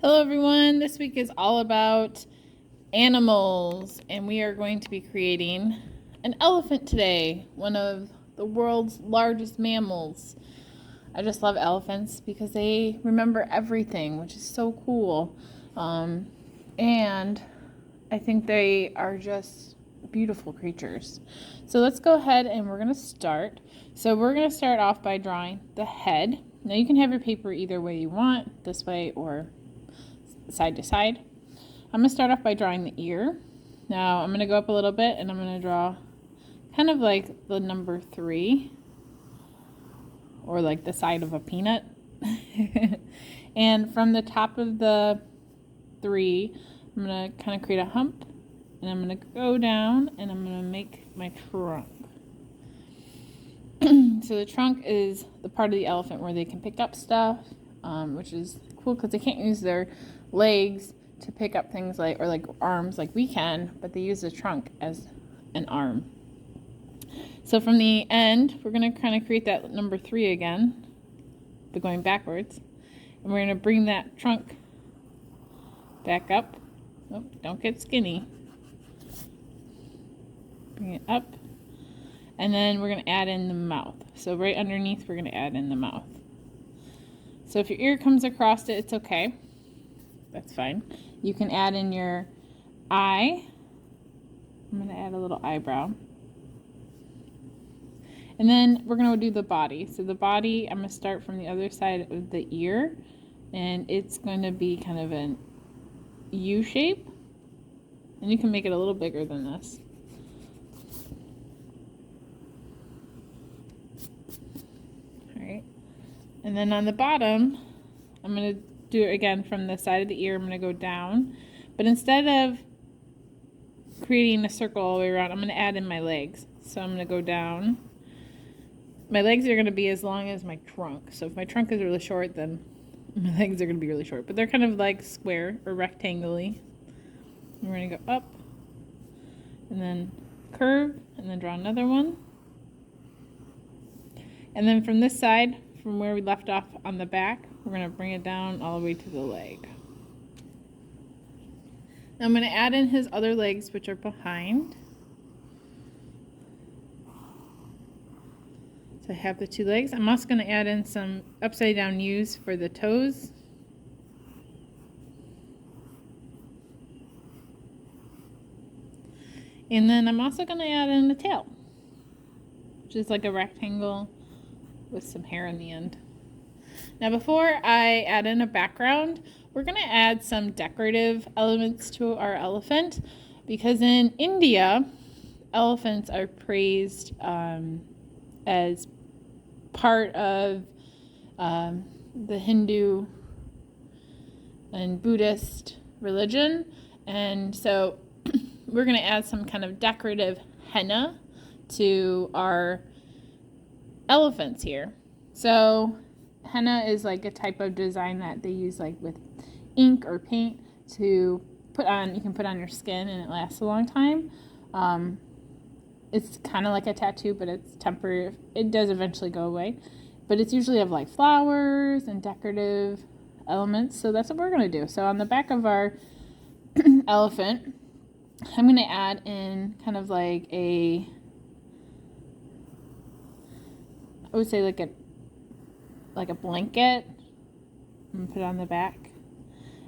Hello everyone, this week is all about animals and we are going to be creating an elephant today, one of the world's largest mammals. I just love elephants because they remember everything, which is so cool. And I think they are just beautiful creatures. So let's go ahead and we're going to start. So we're going to start off by drawing the head. Now you can have your paper either way you want, this way or side to side. I'm going to start off by drawing the ear. Now I'm going to go up a little bit and I'm going to draw kind of like the number 3 or like the side of a peanut. And from the top of the 3, I'm going to kind of create a hump and I'm going to go down and I'm going to make my trunk. So the trunk is the part of the elephant where they can pick up stuff, which is cool because they can't use their legs to pick up things like, or like arms like we can, but they use the trunk as an arm. So from the end, we're going to kind of create that number 3 again, but going backwards. And we're going to bring that trunk back up. Oh, don't get skinny. Bring it up. And then we're going to add in the mouth. So right underneath, we're going to add in the mouth. So if your ear comes across it, it's okay. That's fine. You can add in your eye. I'm going to add a little eyebrow. And then we're going to do the body. So the body, I'm going to start from the other side of the ear. And it's going to be kind of an U shape. And you can make it a little bigger than this. Alright. And then on the bottom, I'm going to do it again from the side of the ear. I'm going to go down. But instead of creating a circle all the way around, I'm going to add in my legs. So I'm going to go down. My legs are going to be as long as my trunk. So if my trunk is really short, then my legs are going to be really short. But they're kind of like square or rectangular. We're going to go up. And then curve. And then draw another one. And then from this side, from where we left off on the back, we're going to bring it down all the way to the leg. Now I'm going to add in his other legs, which are behind. So I have the 2 legs. I'm also going to add in some upside down U's for the toes. And then I'm also going to add in the tail, which is like a rectangle with some hair in the end. Now before I add in a background, we're going to add some decorative elements to our elephant because in India, elephants are praised as part of the Hindu and Buddhist religion. And so we're going to add some kind of decorative henna to our elephants here. So henna is like a type of design that they use like with ink or paint to put on. You can put on your skin and it lasts a long time. It's kind of like a tattoo, but it's temporary. It does eventually go away, but it's usually of like flowers and decorative elements. So that's what we're going to do. So on the back of our elephant, I'm going to add in kind of like I would say like a blanket and put it on the back.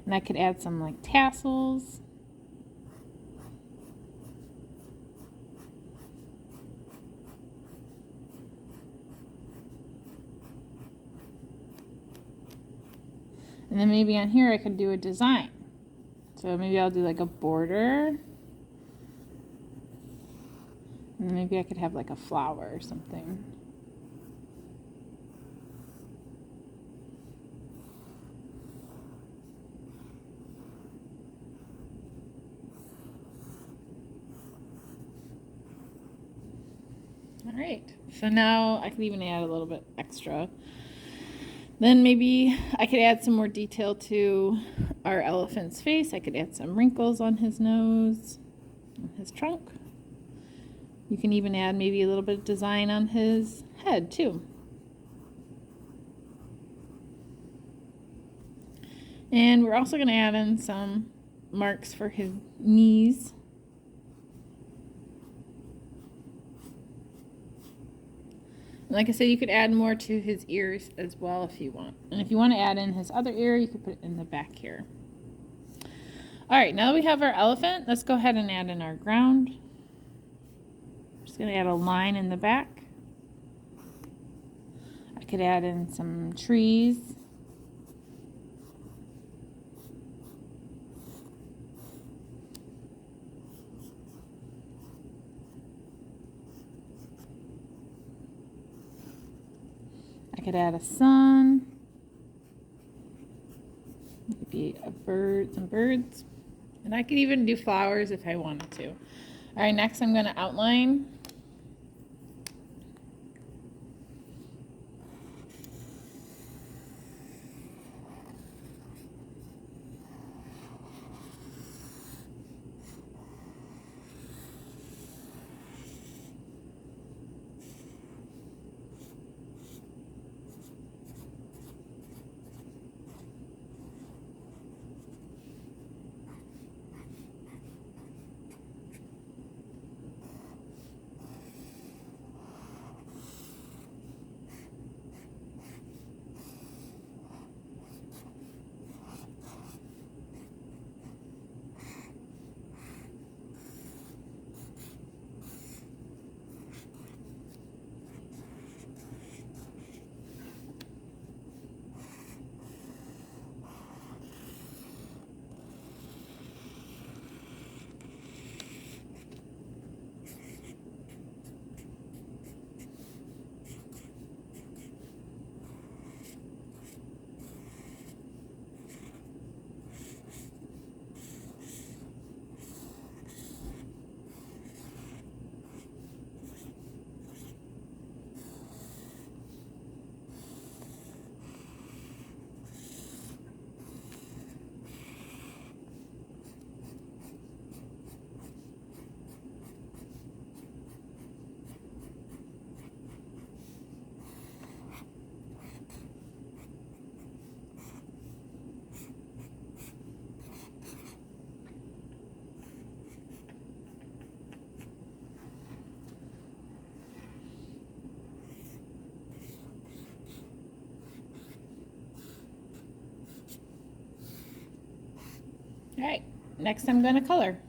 And I could add some like tassels. And then maybe on here I could do a design. So maybe I'll do like a border. And then maybe I could have like a flower or something. All right, so now I could even add a little bit extra. Then maybe I could add some more detail to our elephant's face. I could add some wrinkles on his nose, on his trunk. You can even add maybe a little bit of design on his head too. And we're also going to add in some marks for his knees. And like I said, you could add more to his ears as well if you want. And if you want to add in his other ear, you could put it in the back here. All right, now that we have our elephant, let's go ahead and add in our ground. Just going to add a line in the back. I could add in some trees. I could add a sun, maybe a bird, some birds, and I could even do flowers if I wanted to. All right, next I'm going to outline. All right, next I'm going to color.